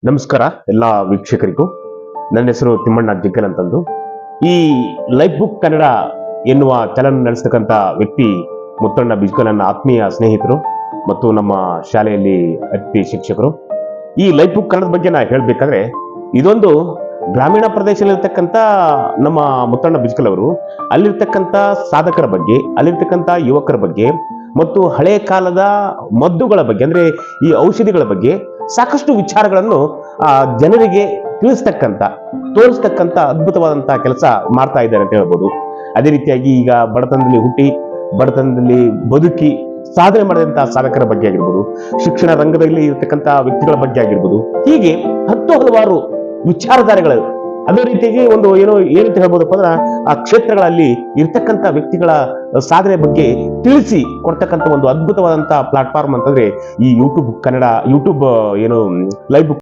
ನಮಸ್ಕಾರ ಎಲ್ಲ ವೀಕ್ಷಕರಿಗೂ. ನನ್ನ ಹೆಸರು ತಿಮ್ಮಣ್ಣ ಜಿಗ್ಗಲ್ ಅಂತಂದು. ಈ ಲೈಫ್ ಬುಕ್ ಕನ್ನಡ ಎನ್ನುವ ಚಾನೆಲ್ ನಡೆಸ್ತಕ್ಕಂಥ ವ್ಯಕ್ತಿ ಮುತ್ತಣ್ಣ ಬಿಜ್ಕಲ್, ನನ್ನ ಆತ್ಮೀಯ ಸ್ನೇಹಿತರು ಮತ್ತು ನಮ್ಮ ಶಾಲೆಯಲ್ಲಿ ಅತಿಥಿ ಶಿಕ್ಷಕರು. ಈ ಲೈಫ್ ಬುಕ್ ಕನ್ನಡದ ಬಗ್ಗೆ ನಾ ಹೇಳ್ಬೇಕಾದ್ರೆ, ಇದೊಂದು ಗ್ರಾಮೀಣ ಪ್ರದೇಶದಲ್ಲಿರ್ತಕ್ಕಂಥ ನಮ್ಮ ಮುತ್ತಣ್ಣ ಬಿಜ್ಕಲ್ ಅವರು ಅಲ್ಲಿರ್ತಕ್ಕಂಥ ಸಾಧಕರ ಬಗ್ಗೆ, ಅಲ್ಲಿರ್ತಕ್ಕಂಥ ಯುವಕರ ಬಗ್ಗೆ ಮತ್ತು ಹಳೆ ಕಾಲದ ಮದ್ದುಗಳ ಬಗ್ಗೆ, ಅಂದ್ರೆ ಈ ಔಷಧಿಗಳ ಬಗ್ಗೆ ಸಾಕಷ್ಟು ವಿಚಾರಗಳನ್ನು ಜನರಿಗೆ ತಿಳಿಸ್ತಕ್ಕಂಥ, ತೋರಿಸ್ತಕ್ಕಂಥ ಅದ್ಭುತವಾದಂತಹ ಕೆಲಸ ಮಾಡ್ತಾ ಇದ್ದಾರೆ ಅಂತ ಹೇಳ್ಬೋದು. ಅದೇ ರೀತಿಯಾಗಿ ಈಗ ಬಡತನದಲ್ಲಿ ಹುಟ್ಟಿ ಬಡತನದಲ್ಲಿ ಬದುಕಿ ಸಾಧನೆ ಮಾಡಿದಂತಹ ಸಾಧಕರ ಬಗ್ಗೆ ಆಗಿರ್ಬೋದು, ಶಿಕ್ಷಣ ರಂಗದಲ್ಲಿ ಇರತಕ್ಕಂಥ ವ್ಯಕ್ತಿಗಳ ಬಗ್ಗೆ ಆಗಿರ್ಬೋದು, ಹೀಗೆ ಹಲವಾರು ವಿಚಾರಧಾರೆಗಳು. ಅದೇ ರೀತಿಯಾಗಿ ಒಂದು ಏನಂತ ಹೇಳ್ಬೋದಪ್ಪ ಅಂದ್ರೆ, ಆ ಕ್ಷೇತ್ರಗಳಲ್ಲಿ ಇರ್ತಕ್ಕಂಥ ವ್ಯಕ್ತಿಗಳ ಸಾಧನೆ ಬಗ್ಗೆ ತಿಳಿಸಿ ಕೊಡ್ತಕ್ಕಂಥ ಒಂದು ಅದ್ಭುತವಾದಂತಹ ಪ್ಲಾಟ್ಫಾರ್ಮ್ ಅಂತಂದ್ರೆ ಈ YouTube Kannada, YouTube live book